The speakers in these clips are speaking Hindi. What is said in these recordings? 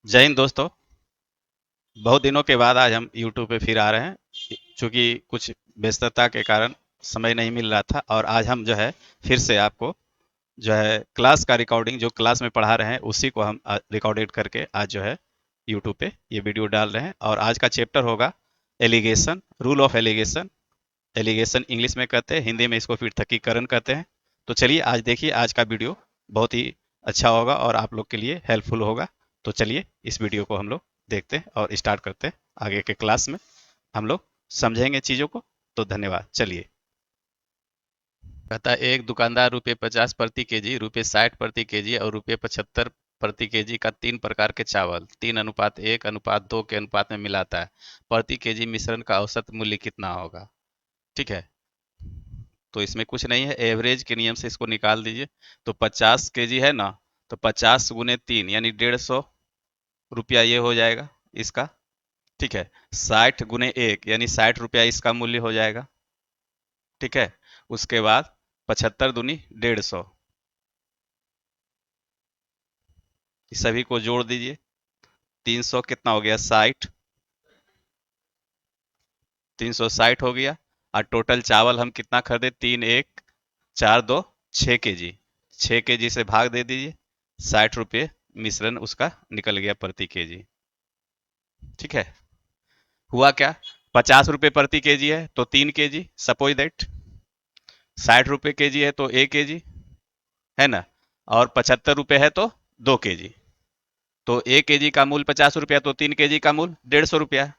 जय हिंद दोस्तों। बहुत दिनों के बाद आज हम YouTube पे फिर आ रहे हैं। चूंकि कुछ व्यस्तता के कारण समय नहीं मिल रहा था और आज हम जो है फिर से आपको जो है क्लास का रिकॉर्डिंग जो क्लास में पढ़ा रहे हैं उसी को हम रिकॉर्डेड करके आज जो है YouTube पे ये वीडियो डाल रहे हैं। और आज का चैप्टर होगा alligation, rule of alligation. Alligation English में कहते हैं, हिंदी में इसको फिर थकीकरण कहते हैं। तो चलिए आज देखिए, आज का वीडियो बहुत ही अच्छा होगा और आप लोग के लिए हेल्पफुल होगा। तो चलिए इस वीडियो को हम लोग देखते हैं और स्टार्ट करते हैं। आगे के क्लास में हम लोग समझेंगे चीज़ों को। तो धन्यवाद। चलिए, कहता है एक दुकानदार रुपये 50 प्रति केजी, रुपये 60 प्रति केजी और रुपये 75 प्रति केजी का तीन प्रकार के चावल 3:1:2 के अनुपात में मिलाता है। प्रति केजी मिश्रण का औसत मूल्य कितना होगा? ठीक है, तो इसमें कुछ नहीं है, एवरेज के नियम से इसको निकाल दीजिए। तो 50 केजी है ना, तो 50 × 3 यानी 150 रुपया ये हो जाएगा इसका। ठीक है, 60 × 1 यानी 60 रुपया इसका मूल्य हो जाएगा। ठीक है, उसके बाद 75 दूनी 150, इस सभी को जोड़ दीजिए। 300 कितना हो गया? 60, 360 हो गया। और टोटल चावल हम कितना खरीदे? 3 × 1 = 4, 2 6 केजी। 6 केजी से भाग दे दीजिए, 60 रुपये मिश्रण उसका निकल गया प्रति केजी। ठीक है, हुआ क्या? 50 रुपये प्रति केजी है तो 3 केजी, सपोज दैट 60 रुपये केजी है तो 1 केजी, है ना। और 75 रुपये है तो 2 केजी। तो 1 केजी का मूल्य 50 रुपया, तो 3 केजी का मूल्य 150 रुपया।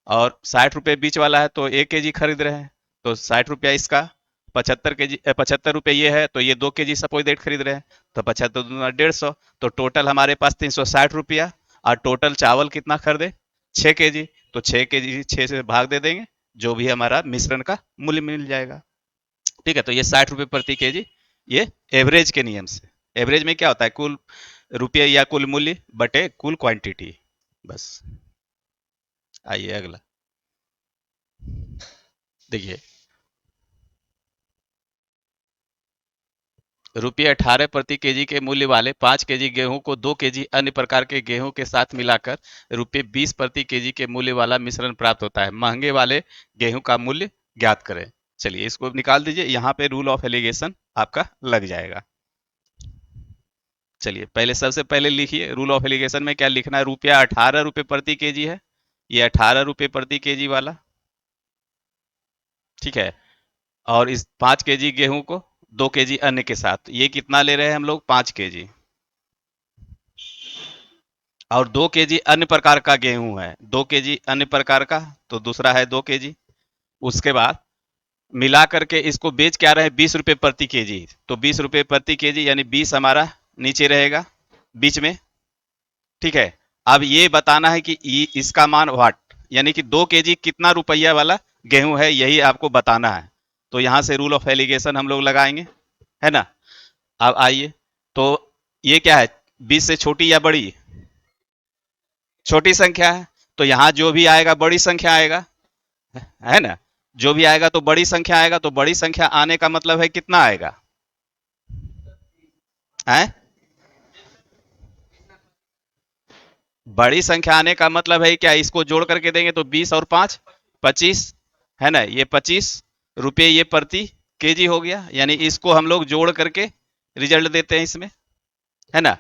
और 60 रुपये बीच वाला है तो 1 केजी खरीद रहे हैं, तो 60 रुपया इसका। 75 केजी 75 रुपये ये है तो ये 2 केजी सपोज दैट खरीद रहे हैं। तो 75 × 2 = 150, तो टोटल हमारे पास 360 रुपया। और टोटल चावल कितना खरीदे? 6 केजी। तो 6 केजी 6 से भाग दे देंगे, जो भी हमारा मिश्रण का मूल्य मिल जाएगा। ठीक है, तो ये 60 रुपये प्रति केजी, ये एवरेज के नियम से। एवरेज में क्या होता है? कुल रुपये या कुल मूल्य बटे कुल क्वांटिटी। बस। आइए अगला देखिए, ₹18 प्रति केजी के मूल्य वाले 5 केजी गेहूं को 2 केजी अन्य प्रकार के गेहूं के साथ मिलाकर ₹20 प्रति केजी के मूल्य वाला मिश्रण प्राप्त होता है। महंगे वाले गेहूं का मूल्य ज्ञात करें। चलिए इसको निकाल दीजिए, यहाँ पे रूल ऑफ एलिगेशन आपका लग जाएगा। चलिए पहले, सबसे पहले लिखिए रूल ऑफ एलिगेशन में क्या लिखना है। रुपया 18 रुपये प्रति केजी है, ये 18 रुपये प्रति केजी वाला। ठीक है, और इस 5 केजी गेहूं को 2 केजी अन्य के साथ, ये कितना ले रहे हैं हम लोग? 5 केजी। और 2 केजी अन्य प्रकार का गेहूं है, 2 केजी अन्य प्रकार का, तो दूसरा है 2 केजी। उसके बाद मिला करके इसको बेच क्या रहे हैं? 20 रुपये प्रति केजी। तो 20 रुपये प्रति केजी यानी 20 हमारा नीचे रहेगा बीच में। ठीक है, अब ये बताना है कि इसका मान वाट, यानी कि 2 केजी कितना रुपया वाला गेहूं है, यही आपको बताना है। तो यहां से रूल ऑफ एलिगेशन हम लोग लगाएंगे, है ना। अब आइए, तो ये क्या है? 20 से छोटी या बड़ी? छोटी संख्या है, तो यहाँ जो भी आएगा बड़ी संख्या आएगा, है ना। जो भी आएगा तो बड़ी संख्या आएगा, तो बड़ी संख्या आने का मतलब है कितना आएगा? है, बड़ी संख्या आने का मतलब है क्या? इसको जोड़ करके देंगे तो 20 और 5 25, है ना। ये 25 रुपये ये प्रति केजी हो गया, यानी इसको हम लोग जोड़ करके रिजल्ट देते हैं इसमें, है ना।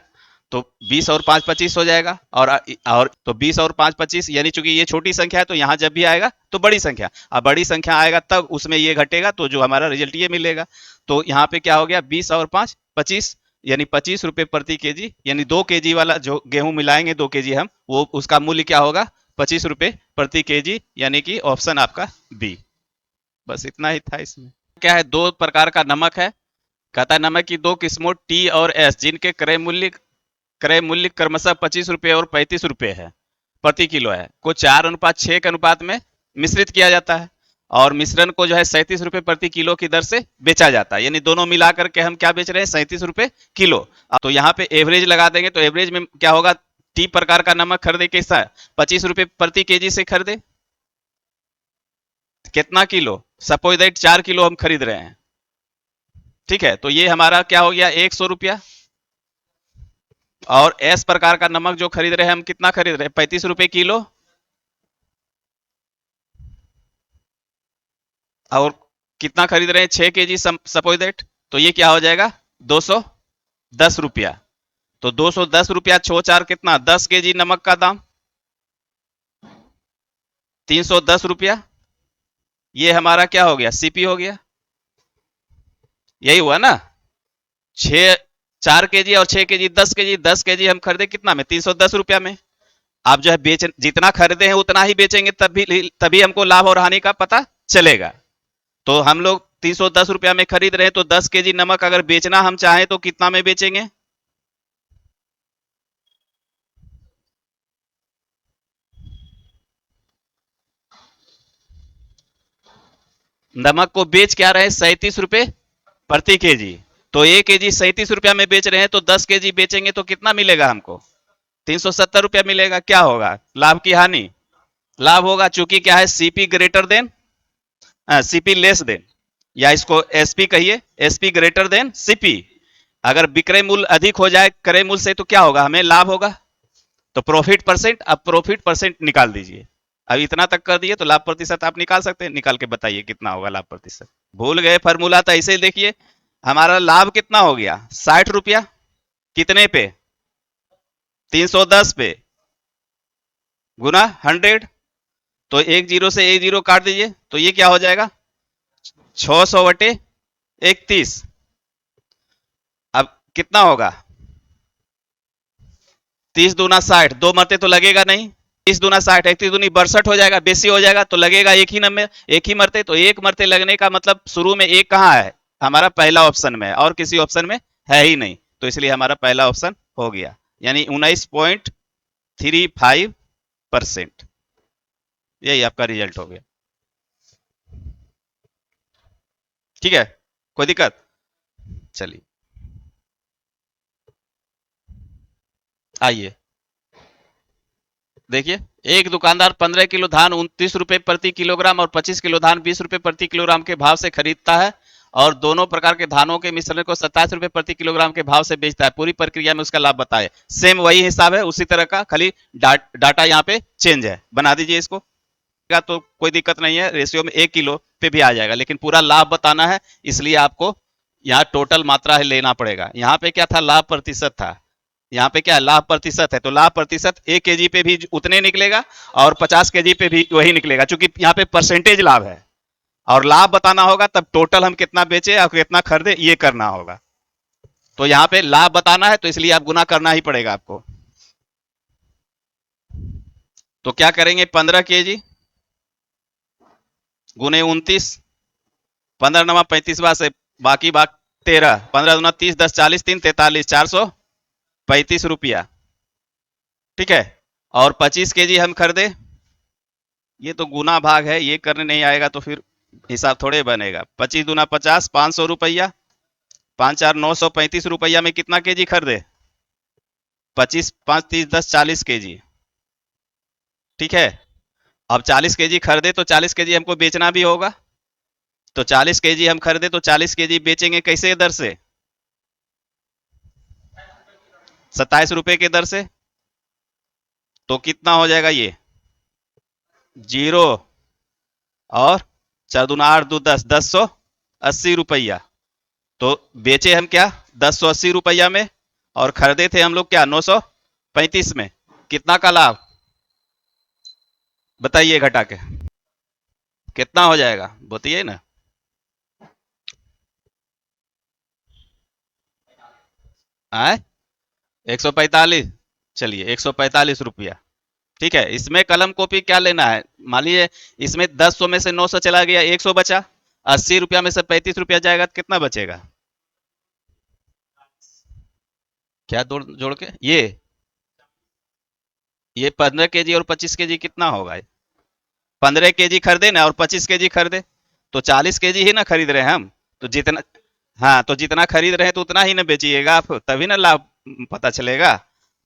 तो 20 और 5 25 हो जाएगा। और तो 20 और 5 25, यानी चूंकि ये छोटी संख्या है तो यहाँ जब भी आएगा तो बड़ी संख्या, अब बड़ी संख्या आएगा तब उसमें ये घटेगा, तो जो हमारा रिजल्ट ये मिलेगा। तो यहाँ पे क्या हो गया? 20 और 5 25, यानी 25 रुपये प्रति केजी, यानी 2 केजी वाला जो गेहूं मिलाएंगे 2 केजी हम, वो उसका मूल्य क्या होगा? 25 रुपये प्रति केजी, यानी कि ऑप्शन आपका बी। बस इतना ही था इसमें। क्या है? दो प्रकार का नमक है। कहता है नमक की दो किस्मों टी और एस, जिनके क्रय मूल्य क्रमशः 25 रुपये और 35 रुपये है प्रति किलो है, को 4:6 के अनुपात में मिश्रित किया जाता है। और मिश्रण को जो है 37 रुपये प्रति किलो की दर से बेचा जाता है, यानी दोनों मिलाकर के हम क्या बेच रहे हैं? 37 रुपये किलो। तो यहाँ पे एवरेज लगा देंगे, तो एवरेज में क्या होगा? टी प्रकार का नमक खरीदे कैसा? 25 रुपये प्रति केजी से खरीदे, कितना किलो? सपोज दैट 4 किलो हम खरीद रहे हैं। ठीक है, तो ये हमारा क्या हो गया? 100 रुपया। और एस प्रकार का नमक जो खरीद रहे हैं हम, कितना खरीद रहे हैं? 35 रुपए किलो। और कितना खरीद रहे हैं? 6 केजी सपोज दैट। तो ये क्या हो जाएगा? 210 रुपया। तो 210 रुपया छो चार कितना? 10 केजी नमक का दाम 310 रुपया। ये हमारा क्या हो गया? सीपी हो गया। यही हुआ ना? 4 केजी और 6 केजी, 10 केजी, 10 केजी हम खरीदे कितना में? 310 रुपया में। आप जो है बेच, जितना खरीदे हैं उतना ही बेचेंगे, तभी तभी हमको लाभ और हानि का पता चलेगा। तो हम लोग 310 रुपया में खरीद रहे हैं, तो 10 केजी नमक अगर बेचना हम चाहें तो कितना में बेचेंगे? नमक को बेच क्या रहे? 37 रुपए प्रति केजी। तो 1 केजी 37 रुपया में बेच रहे हैं, तो 10 केजी बेचेंगे तो कितना मिलेगा हमको? 370 रुपया मिलेगा। क्या होगा? लाभ की हानि? लाभ होगा, चूंकि क्या है? CP greater than, CP less than, या इसको एसपी कहिए, एसपी ग्रेटर देन सीपी। अगर विक्रय मूल्य अधिक हो जाए क्रय मूल्य से तो क्या होगा? हमें लाभ होगा। तो प्रॉफिट परसेंट, अब प्रॉफिट परसेंट निकाल दीजिए। अब इतना तक कर दिए तो लाभ प्रतिशत आप निकाल सकते हैं। निकाल के बताइए कितना होगा लाभ प्रतिशत। भूल गए फॉर्मूला? तो ऐसे ही देखिए, हमारा लाभ कितना हो गया? 60 रुपया। कितने पे? 310 पे, गुना 100। तो एक जीरो से एक जीरो काट दीजिए, तो ये क्या हो जाएगा? 600/31। अब कितना होगा? 30 दूना 60, दो मरते तो लगेगा नहीं। 30 दूना 60, 31 दूनी 62 हो जाएगा, बेसी हो जाएगा तो लगेगा एक ही नंबर, एक ही मरते। तो एक मरते लगने का मतलब शुरू में एक कहाँ है? हमारा पहला ऑप्शन में, और किसी ऑप्शन में है ही नहीं। तो इसलिए हमारा पहला ऑप्शन हो गया, यानी 19.35%। यही आपका रिजल्ट हो गया। ठीक है, कोई दिक्कत? चलिए आइए देखिए, एक दुकानदार 15 किलो धान 29 रुपए प्रति किलोग्राम और 25 किलो धान 20 रुपए प्रति किलोग्राम के भाव से खरीदता है, और दोनों प्रकार के धानों के मिश्रण को 27 रुपए प्रति किलोग्राम के भाव से बेचता है। पूरी प्रक्रिया में उसका लाभ बताए। सेम वही हिसाब है, उसी तरह का, खाली डाटा यहाँ पे चेंज है। बना दीजिए इसको। तो कोई दिक्कत नहीं है, रेशियो में 1 किलो पे भी आ जाएगा, लेकिन पूरा लाभ बताना है, इसलिए आपको यहाँ टोटल मात्रा है लेना पड़ेगा। यहाँ पे क्या था? लाभ प्रतिशत था। यहाँ पे क्या है? लाभ प्रतिशत है। तो लाभ प्रतिशत 1 केजी पे भी उतने निकलेगा और 50 केजी पे भी वही निकलेगा, क्योंकि यहाँ पे परसेंटेज लाभ है। और लाभ बताना होगा तब टोटल हम कितना बेचे और कितना खरीदे ये करना होगा। तो यहाँ पे लाभ बताना है, तो इसलिए आप गुना करना ही पड़ेगा आपको। तो क्या करेंगे? 15 केजी गुने 29, 15×9 = 35 से बाकी बात 13, 15×2 = 30, 10 = 40, 3 = 43, 435 रुपया। ठीक है। और 25 केजी हम खरीदे। ये तो गुना भाग है, ये करने नहीं आएगा तो फिर हिसाब थोड़े बनेगा। 25×2 = 50, 500 रुपया। 5×4 = 935 रुपया में कितना केजी खरीदे? 25, 5, 30, 10, 40 केजी। ठीक है। अब 40 केजी खरीदे तो 40 केजी हमको बेचना भी होगा। तो 40 केजी हम खरीदे तो 40 केजी बेचेंगे कैसे दर से? 27 रुपए के दर से। तो कितना हो जाएगा ये? 0 और 4×2 = 8, 2 = 10, 1080 रुपया। तो बेचे हम क्या? 1080 रुपया में, और खरीदे थे हम लोग क्या? 935 में। कितना का लाभ बताइए घटा के? कितना हो जाएगा बताइए ना। आए 145। चलिए 145 रुपया। ठीक है। इसमें कलम कॉपी क्या लेना है? मान लीजिए इसमें 10 में से 900 चला गया, 100 बचा। 80 रुपया में से 35 रुपया जाएगा तो कितना बचेगा? क्या जोड़ जोड़ के ये 15 केजी और 25 केजी कितना होगा? 15 केजी खरीदे ना और 25 केजी खरीदे, तो 40 केजी ही ना खरीद रहे हैं हम। तो जितना, हाँ, तो जितना खरीद रहे हैं तो उतना ही ना बेचिएगा आप, तभी ना लाभ पता चलेगा।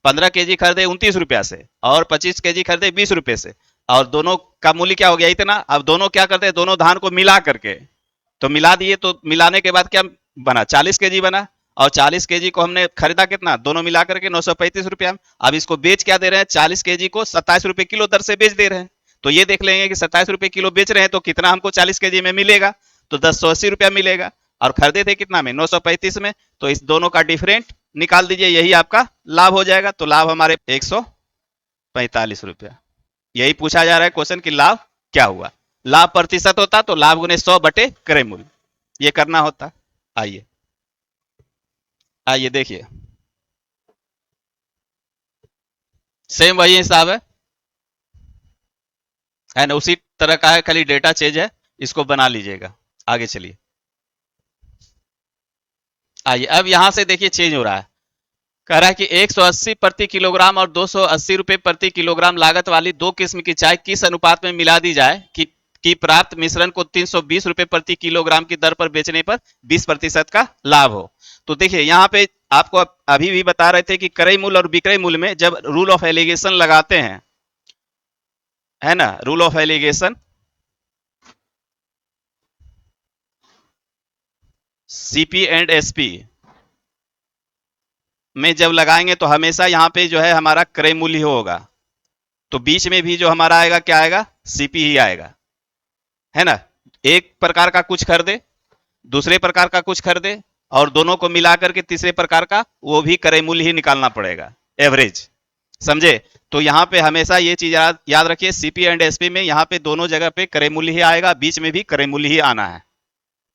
15 केजी खरीदे 29 रुपया से, और 25 केजी खरीदे 20 रुपये से, और दोनों का मूल्य क्या हो गया? इतना। अब दोनों क्या करते हैं? दोनों धान को मिला करके, तो मिला दिए, तो मिलाने के बाद क्या बना? 40 केजी बना। और 40 केजी को हमने खरीदा कितना, दोनों मिलाकर के 935 रुपया में। अब इसको बेच क्या दे रहे हैं, 40 केजी को 27 रुपए किलो दर से बेच दे रहे हैं। तो ये देख लेंगे कि 27 रुपए किलो बेच रहे हैं तो कितना हमको 40 केजी में मिलेगा, तो 1080 रुपया मिलेगा। और खरीदे थे कितना में, 935 में। तो इस दोनों का डिफरेंट निकाल दीजिए, यही आपका लाभ हो जाएगा। तो लाभ हमारे 145 रुपया। यही पूछा जा रहा है क्वेश्चन कि लाभ क्या हुआ। लाभ प्रतिशत होता तो लाभ गुने 100 बटे क्रय मूल्य, ये करना होता। आइए आइए देखिए, सेम वही हिसाब है ना, उसी तरह का है, खाली डेटा चेंज है, इसको बना लीजिएगा। आगे चलिए, आइए अब यहां से देखिए चेंज हो रहा है। कह रहा है कि 180 प्रति किलोग्राम और 280 रुपए प्रति किलोग्राम लागत वाली दो किस्म की चाय किस अनुपात में मिला दी जाए कि प्राप्त मिश्रण को 320 रुपए प्रति किलोग्राम की दर पर बेचने पर 20% का लाभ हो। तो देखिए यहाँ पे आपको अभी भी बता रहे थे कि क्रय मूल्य और विक्रय मूल्य में जब रूल ऑफ एलिगेशन लगाते हैं, है ना, rule of alligation CP and SP में जब लगाएंगे तो हमेशा यहाँ पे जो है हमारा क्रय मूल्य होगा। तो बीच में भी जो हमारा आएगा क्या आएगा, सीपी ही आएगा, है ना। एक प्रकार का कुछ खरीदे, दूसरे प्रकार का कुछ खरीदे, और दोनों को मिलाकर के तीसरे प्रकार का वो भी क्रय मूल्य ही निकालना पड़ेगा, एवरेज, समझे। तो यहाँ पे हमेशा ये चीज याद रखिए, सीपी एंड एसपी में यहाँ पे दोनों जगह पे क्रय मूल्य ही आएगा, बीच में भी क्रय मूल्य ही आना है,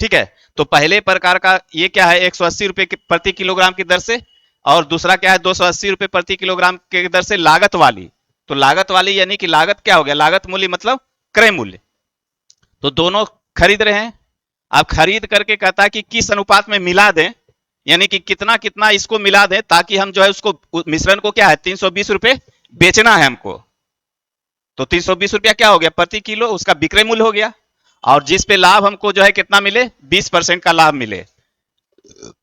ठीक है। तो पहले प्रकार का ये क्या है, 180 रुपए प्रति किलोग्राम की दर से, और दूसरा क्या है 280 रुपए प्रति किलोग्राम की दर से लागत वाली। तो लागत वाली यानी कि लागत क्या हो गया, लागत मूल्य मतलब क्रय मूल्य। तो दोनों खरीद रहे हैं। अब खरीद करके कहता है कि किस अनुपात में मिला दें, यानी कि कितना कितना इसको मिला दें ताकि हम जो है उसको मिश्रण को क्या है 320 रुपए बेचना है हमको। तो 320 रुपया क्या हो गया प्रति किलो, उसका विक्रय मूल्य हो गया। और जिस पे लाभ हमको जो है कितना मिले, 20% का लाभ मिले।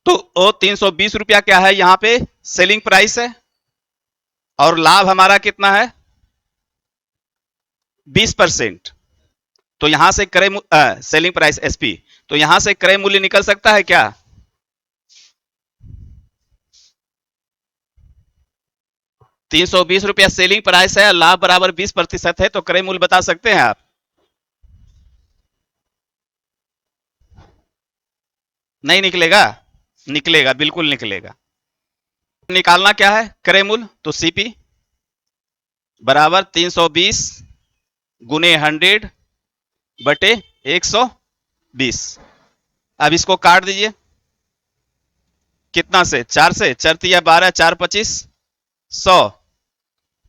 तो वो 320 रुपया क्या है यहाँ पे सेलिंग प्राइस है, और लाभ हमारा कितना है 20%। तो यहां से क्रय सेलिंग प्राइस एसपी, तो यहां से क्रय मूल्य निकल सकता है क्या, 320 रुपया सेलिंग प्राइस है, लाभ बराबर 20% है, तो क्रय मूल्य बता सकते हैं आप। नहीं निकलेगा, निकलेगा, बिल्कुल निकलेगा। निकालना क्या है क्रय मूल्य, तो सीपी बराबर 320 गुने 100 बटे 120। अब इसको काट दीजिए, कितना से, 4 से, 4 तिया 12, 4 25 100,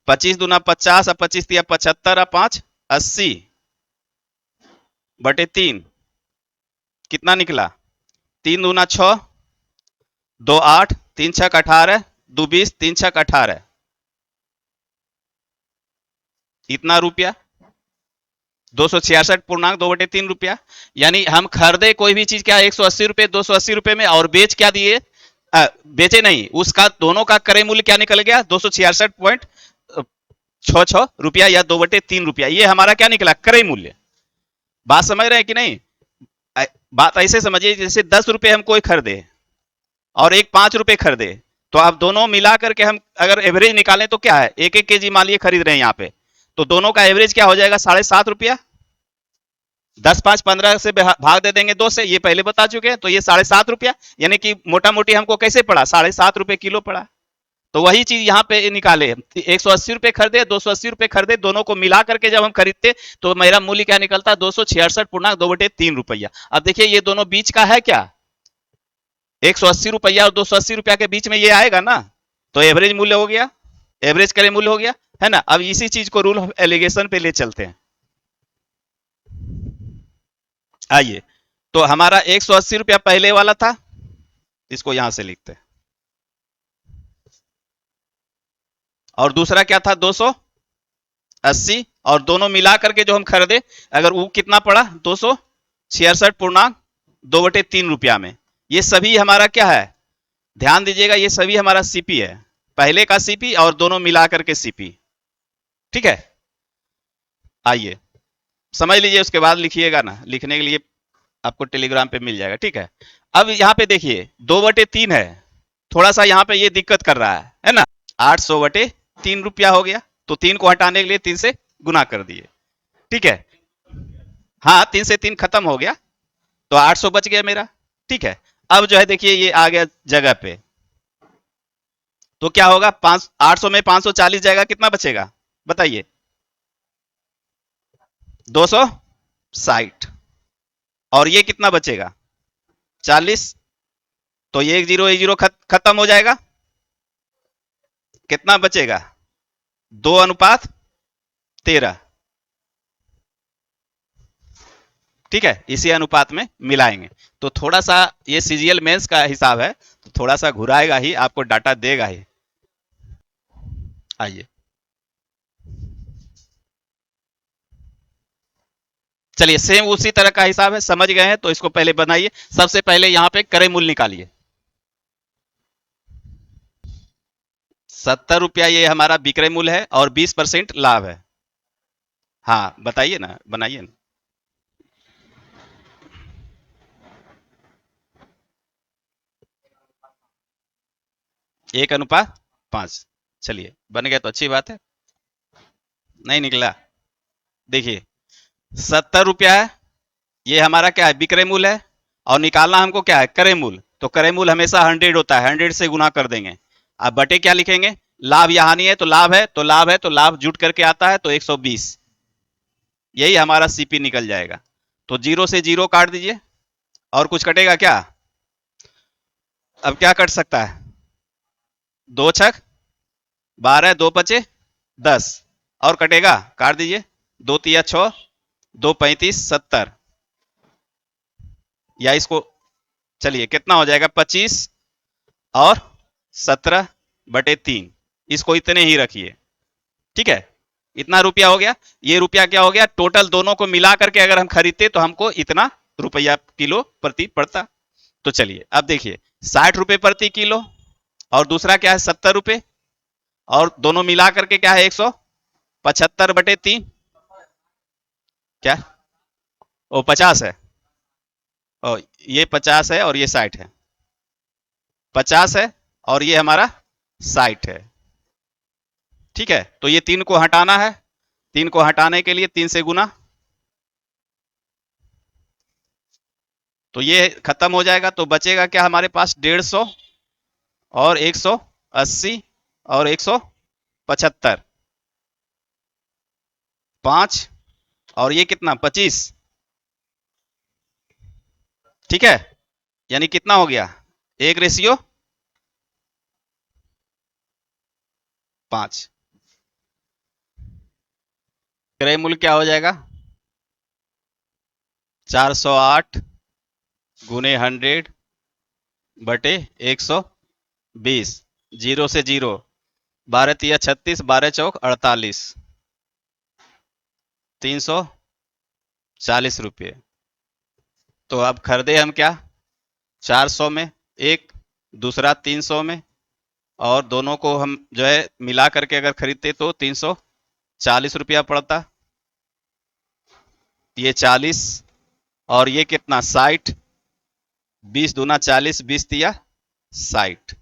25 दूना 50, 25 तिया 75, 5 80 बटे 3, कितना निकला, 3 दूना 6, 2 8, 3 छक 18, 2 20, 3 छक 18, इतना रुपया 266.2/3 रुपया। यानी हम खरीदे कोई भी चीज क्या 180 रुपए 280 रुपए में, और बेच क्या दिए, बेचे नहीं, उसका दोनों का क्रय मूल्य क्या निकल गया 266.66 रुपया या 2/3 रुपया। ये हमारा क्या निकला क्रय मूल्य। बात समझ रहे हैं कि नहीं। बात ऐसे समझिए जैसे 10 रुपए हम कोई खरीदे और एक 5 रुपए खरीदे, तो आप दोनों मिला करके हम अगर एवरेज निकालें तो क्या है, एक एक केजी मान लिए खरीद रहे हैं यहाँ पे, तो दोनों का एवरेज क्या हो जाएगा 7.5 रुपया। 10 5 15 से भाग दे देंगे 2 से, ये पहले बता चुके हैं। तो ये 7.5 रुपया, यानी कि मोटा मोटी हमको कैसे पड़ा 7.5 रुपए किलो पड़ा। तो वही चीज यहाँ पे निकाले, 180 रुपए खरीदे 280 रुपए खरीदे, दोनों को मिला करके जब हम खरीदते तो मेरा मूल्य क्या निकलता 266.2/3 रुपया। अब देखिए ये दोनों बीच का है क्या, 180 रुपया और 280 रुपया के बीच में ये आएगा ना, तो एवरेज मूल्य हो गया, एवरेज क्रय मूल्य हो गया, है ना। अब इसी चीज को रूल ऑफ एलिगेशन पे ले चलते हैं। आइए, तो हमारा 180 रुपया पहले वाला था, इसको यहां से लिखते हैं, और दूसरा क्या था 280, और दोनों मिला करके जो हम खरीदे अगर वो कितना पड़ा 266.2/3 रुपया में। ये सभी हमारा क्या है, ध्यान दीजिएगा, ये सभी हमारा सीपी है, पहले का सीपी और दोनों मिला करके सीपी, ठीक है। आइए समझ लीजिए, उसके बाद लिखिएगा ना, लिखने के लिए आपको टेलीग्राम पे मिल जाएगा, ठीक है। अब यहाँ पे देखिए 2/3 है, थोड़ा सा यहाँ पे ये दिक्कत कर रहा है ना। 800/3 रुपया हो गया, तो 3 को हटाने के लिए 3 से गुना कर दिए। ठीक है, हाँ 3 से 3 खत्म हो गया, तो 800 बच गया मेरा। ठीक है, अब जो है देखिए ये आ गया जगह पे, तो क्या होगा, 800 में 540 जाएगा, कितना बचेगा बताइए? 260। और ये कितना बचेगा? 40। तो ये एक जीरो खत्म हो जाएगा, कितना बचेगा? 2:13। ठीक है, इसी अनुपात में मिलाएंगे। तो थोड़ा सा ये सीजीएल मेंस का हिसाब है, तो थोड़ा सा घुराएगा ही, आपको डाटा देगा ही। आइए, चलिए सेम उसी तरह का हिसाब है, समझ गए हैं तो इसको पहले बनाइए। सबसे पहले यहां पे क्रय मूल्य निकालिए। 70 रुपया ये हमारा विक्रय मूल्य है और 20% लाभ है। हाँ बताइए ना, बनाइए ना। 1:5। चलिए बन गया तो अच्छी बात है। नहीं निकला, देखिए 70 रुपया है, ये हमारा क्या है, विक्रय मूल्य है। और निकालना हमको क्या है, क्रय मूल्य। तो क्रय मूल्य हमेशा 100 होता है, 100 से गुना कर देंगे। अब बटे क्या लिखेंगे, लाभ या हानि है, तो लाभ है तो लाभ है तो लाभ जुट करके आता है, तो 120, यही हमारा सीपी निकल जाएगा। तो जीरो से जीरो काट दीजिए, और कुछ कटेगा क्या? अब क्या कट सकता है? 2×6 = 12, 2×5 = 10, और कटेगा, काट दीजिए। 2×3 = 6, 2×35 = 70, या इसको, चलिए कितना हो जाएगा, 25 और 17/3, इसको इतने ही रखिए। ठीक है, इतना रुपया हो गया। ये रुपया क्या हो गया, टोटल दोनों को मिला करके अगर हम खरीदते तो हमको इतना रुपया किलो प्रति पड़ता। तो चलिए अब देखिए, 60 रुपए प्रति किलो, और दूसरा क्या है, 70 रुपए, और दोनों मिला करके क्या है, 175/3। क्या? ओ 50 है, ओ ये 50 है और ये 60 है, 50 है और ये हमारा 60 है। ठीक है, तो ये 3 को हटाना है, 3 को हटाने के लिए 3 से गुना, तो ये खत्म हो जाएगा। तो बचेगा क्या हमारे पास, 150 और 180 और 175, 5, और ये कितना, 25। ठीक है, यानी कितना हो गया, 1:5। क्रय मूल्य क्या हो जाएगा, 408 गुने 100/120, जीरो से जीरो, 12×3 = 36, 12×4 = 48, 340 रुपये। तो अब खरीदे हम क्या, 400 में एक, दूसरा 300 में, और दोनों को हम जो है मिला करके अगर खरीदते तो 340 रुपया पड़ता। ये 40, और ये कितना, 60, 20×2 = 40, 20×3 = 60।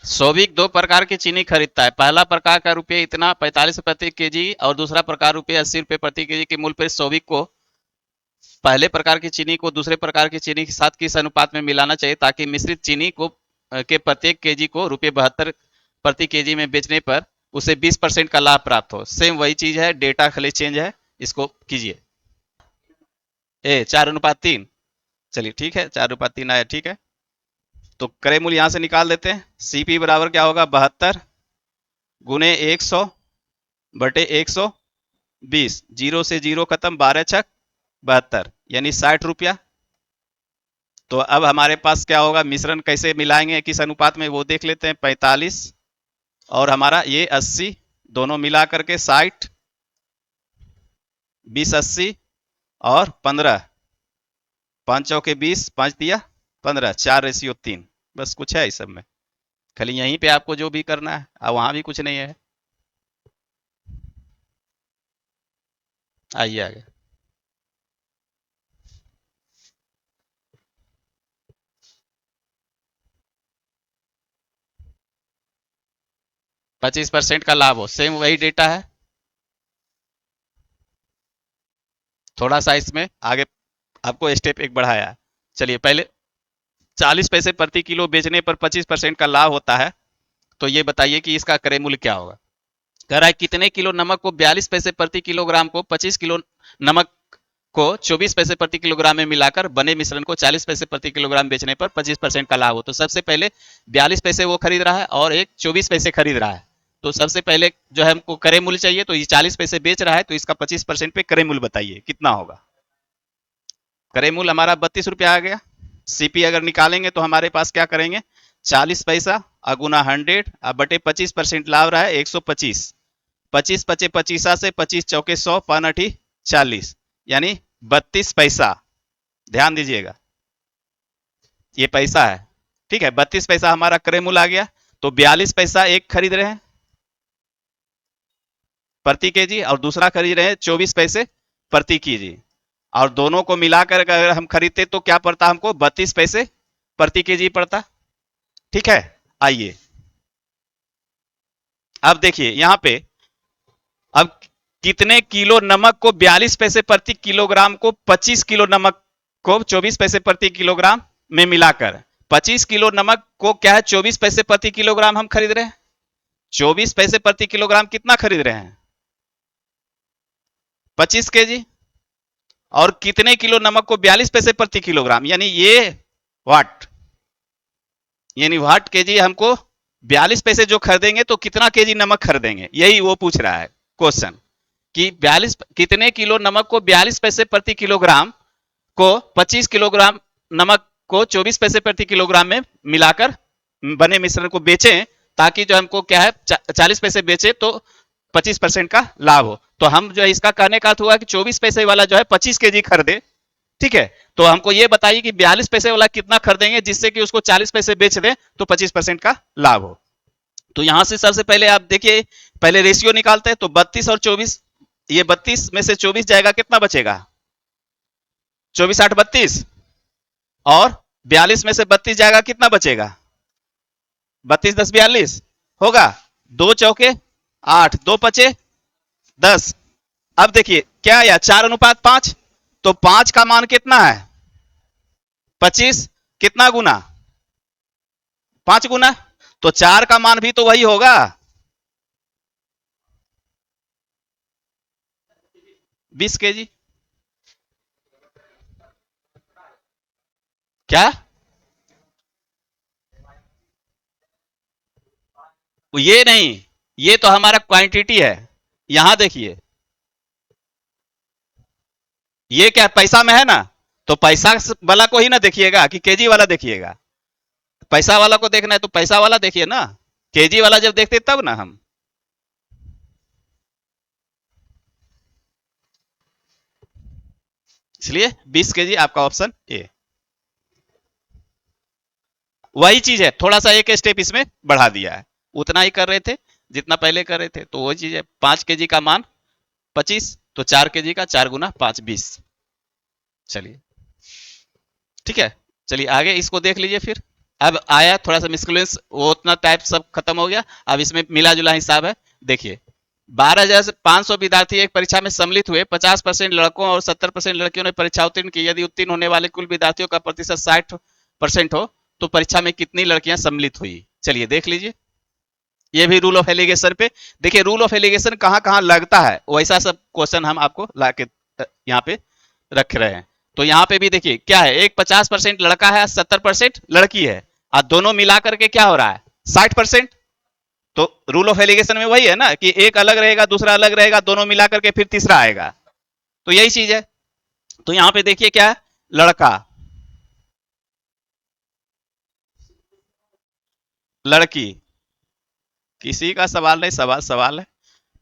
सौविक दो प्रकार की चीनी खरीदता है। पहला प्रकार का रुपये इतना 45 प्रति केजी, और दूसरा प्रकार रुपये 80 रुपये प्रति केजी के मूल्य पर सौविक को पहले प्रकार की चीनी को दूसरे प्रकार की चीनी के साथ किस अनुपात में मिलाना चाहिए, ताकि मिश्रित चीनी को के प्रत्येक केजी को ₹72 प्रति केजी में बेचने पर उसे 20% का लाभ प्राप्त हो। सेम वही चीज है, डेटा खाली चेंज है, इसको कीजिए। 4:3, चलिए ठीक है, 4:3 आया, ठीक है। तो क्रय मूल्य यहां से निकाल देते हैं। सीपी बराबर क्या होगा, 72 गुने 100/120, जीरो से जीरो खत्म, 12×6 = 72, यानी 60 रुपया। तो अब हमारे पास क्या होगा, मिश्रण कैसे मिलाएंगे, किस अनुपात में, वो देख लेते हैं। 45 और हमारा ये 80, दोनों मिला करके 60, 20×80 और 15, 5×4 = 20, 5×3 = 15, 4:3। बस कुछ है इस सब में, खाली यहीं पे आपको जो भी करना है, अब वहां भी कुछ नहीं है। आइए आगे। 25% का लाभ हो, सेम वही डेटा है। थोड़ा सा इसमें आगे आपको स्टेप एक बढ़ाया है। चलिए पहले 40 पैसे प्रति किलो बेचने पर 25% का लाभ होता है, तो ये बताइए कि इसका क्रय मूल्य क्या होगा। कह रहा है कितने किलो नमक को 42 पैसे प्रति किलोग्राम को 25 किलो नमक को 24 पैसे प्रति किलोग्राम में मिलाकर बने मिश्रण को 40 पैसे प्रति किलोग्राम बेचने पर 25% का लाभ हो। तो सबसे पहले 42 पैसे वो खरीद रहा है और एक 24 पैसे खरीद रहा है। तो सबसे पहले जो है हमको क्रय मूल्य चाहिए, तो ये 40 पैसे बेच रहा है, तो इसका 25% पे क्रय मूल्य बताइए कितना होगा। क्रय मूल्य हमारा 32 रुपया आ गया। सीपी अगर निकालेंगे तो हमारे पास क्या करेंगे, 40 पैसा अगुना 100 अब बटे 25% लाभ रहा है 125, 25 पचे पचीसा से 25 चौके 100 पान अठी 40 यानी 32 पैसा। ध्यान दीजिएगा ये पैसा है, ठीक है। 32 पैसा हमारा क्रय मूल्य आ गया। तो 42 पैसा एक खरीद रहे हैं प्रति केजी और दूसरा खरीद रहे हैं 24 पैसे प्रति केजी, और दोनों को मिलाकर अगर हम खरीदते तो क्या पड़ता हमको, 32 पैसे प्रति केजी पड़ता। ठीक है, आइए अब देखिए यहां पे, अब कितने किलो नमक को 42 पैसे प्रति किलोग्राम को 25 किलो नमक को 24 पैसे प्रति किलोग्राम में मिलाकर 25 किलो नमक को क्या है 24 पैसे प्रति किलोग्राम हम खरीद रहे हैं। 24 पैसे प्रति किलोग्राम कितना खरीद रहे हैं, 25 केजी। और कितने किलो नमक को 42 पैसे प्रति किलोग्राम, यानी ये वाट, यानी वाट केजी हमको 42 पैसे जो खरीदेंगे तो कितना केजी नमक खरीदेंगे, यही वो पूछ रहा है क्वेश्चन कि 42 कितने किलो नमक को 42 पैसे प्रति किलोग्राम को 25 किलोग्राम नमक को 24 पैसे प्रति किलोग्राम में मिलाकर बने मिश्रण को बेचें, ताकि जो हमको क्या है 40 पैसे बेचे तो 25% का लाभ हो। तो हम जो है इसका कहने का अर्थ हुआ कि 24 पैसे वाला जो है 25 केजी खरीदे, ठीक है। तो हमको ये बताइए कि 42 पैसे वाला कितना खरीदेंगे जिससे कि उसको 40 पैसे बेच दे तो 25% का लाभ हो। तो यहां से सबसे पहले आप देखिए, पहले रेशियो निकालते हैं। तो 32 और 24, ये 32 में से 24 जाएगा, कितना बचेगा, 24 8 32, और 42 में से 32 जाएगा, कितना बचेगा, 32 10 42 होगा, 2 चौके 8 2 पचे 10। अब देखिए क्या आया, 4:5, तो 5 का मान कितना है 25, कितना गुना 5 गुना, तो 4 का मान भी तो वही होगा 20 केजी। क्या, ये नहीं, ये तो हमारा क्वांटिटी है। यहां देखिए ये क्या पैसा में है ना, तो पैसा वाला को ही ना देखिएगा कि केजी वाला देखिएगा। पैसा वाला को देखना है तो पैसा वाला देखिए ना, केजी वाला जब देखते तब ना हम। इसलिए 20 केजी आपका ऑप्शन ए। वही चीज है, थोड़ा सा एक स्टेप इसमें बढ़ा दिया है, उतना ही कर रहे थे जितना पहले कर रहे थे। तो वही चीज है, 5 केजी का मान 25, तो 4 केजी का 4 गुना 5 20। चलिए ठीक है, चलिए आगे इसको देख लीजिए फिर। अब आया थोड़ा सा मिसक्यूलेंस, वो उतना टाइप सब खत्म हो गया। अब इसमें मिला जुला हिसाब है। देखिए 12,500 विद्यार्थी एक परीक्षा में सम्मिलित हुए, 50% लड़कों और 70% लड़कियों ने परीक्षा उत्तीर्ण की। यदि उत्तीर्ण होने वाले कुल विद्यार्थियों का प्रतिशत 60% हो तो परीक्षा में कितनी लड़कियां सम्मिलित हुई। चलिए देख लीजिए, ये भी रूल ऑफ एलिगेशन पे। देखिए रूल ऑफ एलिगेशन कहां कहां लगता है, वैसा सब क्वेश्चन हम आपको लाके यहाँ पे रख रहे हैं। तो यहाँ पे भी देखिए क्या है, एक 50% लड़का है, 70% लड़की है, और दोनों मिला करके क्या हो रहा है 60%। तो रूल ऑफ एलिगेशन में वही है ना कि एक अलग रहेगा दूसरा अलग रहेगा, दोनों मिला करके फिर तीसरा आएगा। तो यही चीज है। तो यहाँ पे देखिए क्या है, लड़का लड़की, किसी का सवाल नहीं, सवाल सवाल है।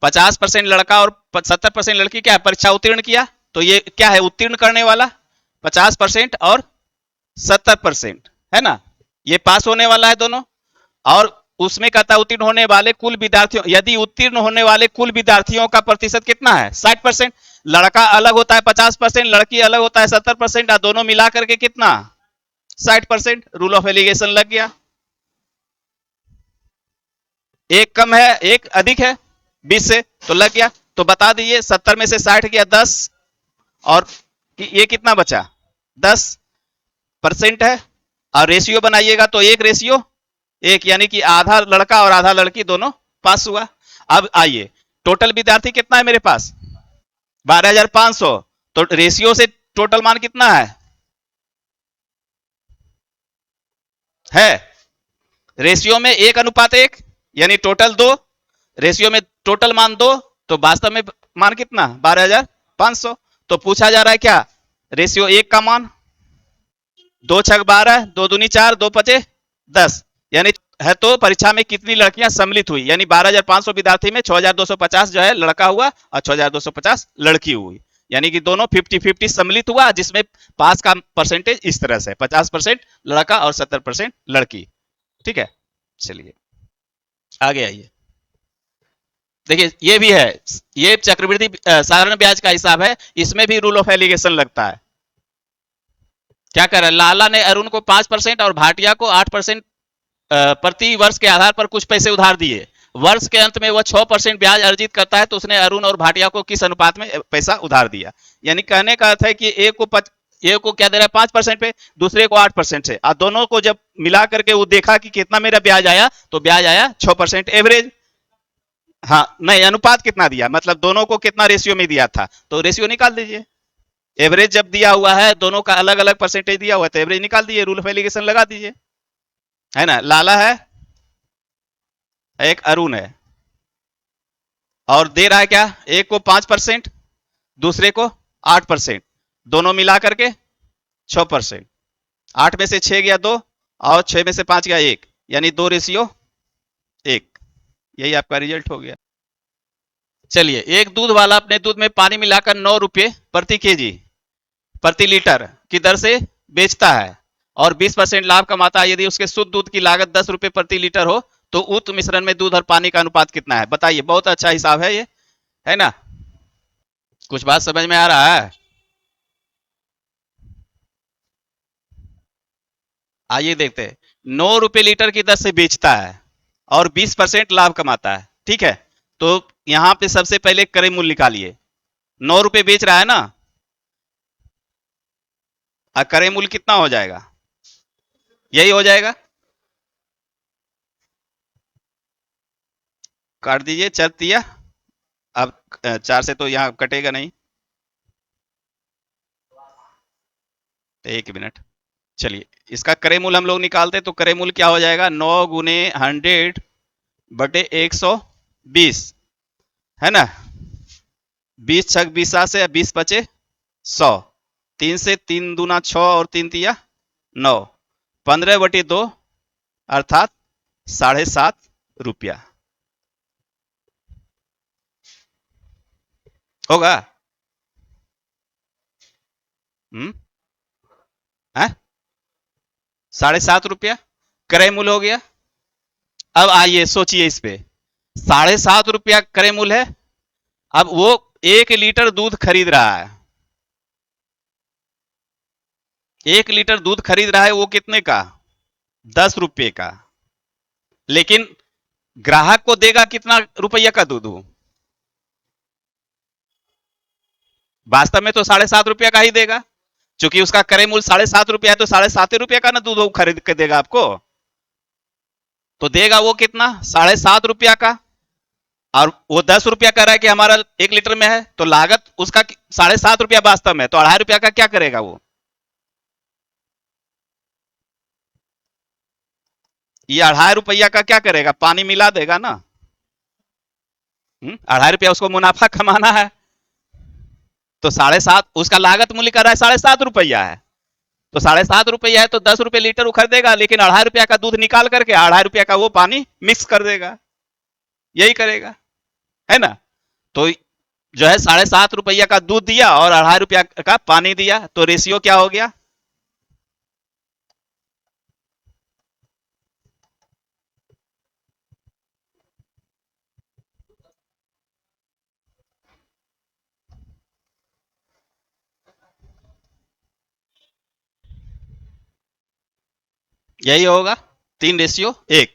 50% लड़का और 70% लड़की क्या है, परीक्षा उत्तीर्ण किया, तो ये क्या है उत्तीर्ण करने वाला 50% और 70% है ना, ये पास होने वाला है दोनों। और उसमें कहता है उत्तीर्ण होने वाले कुल विद्यार्थियों, यदि उत्तीर्ण होने वाले कुल विद्यार्थियों का प्रतिशत कितना है 60%। लड़का अलग होता है 50%, लड़की अलग होता है 70%, और दोनों मिला करके कितना 60%। रूल ऑफ एलिगेशन लग गया। एक कम है, एक अधिक है 20 से, तो लग गया। तो बता दीजिए 70 में से 60 गया 10, और ये कितना बचा 10% है। और रेशियो बनाइएगा तो एक रेशियो एक, यानी कि आधा लड़का और आधा लड़की दोनों पास हुआ। अब आइए, टोटल विद्यार्थी कितना है मेरे पास 12,500, तो रेशियो से टोटल मान कितना है रेशियो में 1:1, यानी टोटल 2, रेशियो में टोटल मान 2, तो वास्तव में मान कितना 12,500। तो पूछा जा रहा है क्या रेशियो 1 का मान, 2×6 = 12, 2×2 = 4, 2×5 = 10, यानी है। तो परीक्षा में कितनी लड़कियां सम्मिलित हुई, यानी 12,500 विद्यार्थी में 6,250 जो है लड़का हुआ और 6,250 लड़की हुई, यानी कि दोनों 50-50 सम्मिलित हुआ, जिसमें पास का परसेंटेज इस तरह से 50% लड़का और 70% लड़की। ठीक है, चलिए आगे आइए। देखिए ये भी है, ये चक्रवृद्धि साधारण ब्याज का हिसाब है, इसमें भी रूल ऑफ एलिगेशन लगता है। क्या कर रहा है, लाला ने अरुण को 5% और भाटिया को 8% प्रति वर्ष के आधार पर कुछ पैसे उधार दिए। वर्ष के अंत में वह 6% ब्याज अर्जित करता है, तो उसने अरुण और भाटिया को किस अनुपात में पैसा उधार दिया। यानी कहने का अर्थ है कि एक को क्या दे रहा है 5% पे, दूसरे को 8% से, और दोनों को जब मिला करके वो देखा कि कितना मेरा ब्याज आया, तो ब्याज आया 6% एवरेज। हाँ नहीं, अनुपात कितना दिया, मतलब दोनों को कितना रेशियो में दिया था, तो रेशियो निकाल दीजिए। एवरेज जब दिया हुआ है, दोनों का अलग अलग परसेंटेज दिया हुआ है, तो एवरेज निकाल दीजिए, रूल ऑफ एलिगेशन लगा दीजिए, है ना। लाला है, एक अरुण है, और दे रहा है क्या, एक को 5%, दूसरे को 8%, दोनों मिला करके 6%। 8 में से 6 गया 2, और 6 में से 5 गया 1, यानी 2:1। यही आपका रिजल्ट हो गया। चलिए, एक दूध वाला अपने दूध में पानी मिलाकर 9 रुपये प्रति केजी प्रति लीटर की दर से बेचता है और 20% लाभ कमाता है। यदि उसके शुद्ध दूध की लागत 10 रुपये प्रति लीटर हो, तो उक्त मिश्रण में दूध और पानी का अनुपात कितना है, बताइए। बहुत अच्छा हिसाब है ये, है ना। कुछ बात समझ में आ रहा है। आइए देखते हैं। 9 रुपये लीटर की दर से बेचता है और 20% लाभ कमाता है, ठीक है। तो यहां पे सबसे पहले क्रय मूल्य निकालिए। 9 रुपये बेच रहा है ना, क्रय मूल्य कितना हो जाएगा, यही हो जाएगा। काट दीजिए, चल दिया। अब 4 से तो यहाँ कटेगा नहीं, 1 मिनट। चलिए, इसका क्रय मूल्य हम लोग निकालते हैं, तो क्रय मूल्य क्या हो जाएगा, 9×100/120, है ना। 20×6 = 20 से 20 बचे 100, 3 से 3 दूना 6 और 3 तिया 9, 15/2 अर्थात 7.5 रुपया होगा। हम्म, है 7.5 रुपया क्रय मूल्य हो गया। अब आइए सोचिए इस पे, 7.5 रुपया क्रय मूल्य है। अब वो 1 लीटर दूध खरीद रहा है, 1 लीटर दूध खरीद रहा है, वो कितने का 10 रुपये का। लेकिन ग्राहक को देगा कितना रुपया का दूध, वास्तव में तो 7.5 रुपया का ही देगा, क्योंकि उसका क्रय मूल्य 7.5 रुपया है, तो 7.5 रुपया का ना दूध वो खरीद के देगा आपको। तो देगा वो कितना 7.5 रुपया का, और वो 10 रुपया कह रहा है कि हमारा 1 लीटर में है, तो लागत उसका 7.5 रुपया वास्तव में, तो 2.5 रुपया का क्या करेगा वो, ये 2.5 रुपया का क्या करेगा, पानी मिला देगा ना। 2.5 रुपया उसको मुनाफा कमाना है, तो 7.5 उसका लागत मूल्य कर रहा है 7.5 रुपया है, तो 7.5 रुपया है, तो 10 रुपये लीटर वो खरीदेगा, लेकिन 2.5 रुपया का दूध निकाल करके 2.5 रुपया का वो पानी मिक्स कर देगा, यही करेगा, है ना। तो जो है 7.5 रुपया का दूध दिया और 2.5 रुपया का पानी दिया, तो रेशियो क्या हो गया, यही होगा 3:1।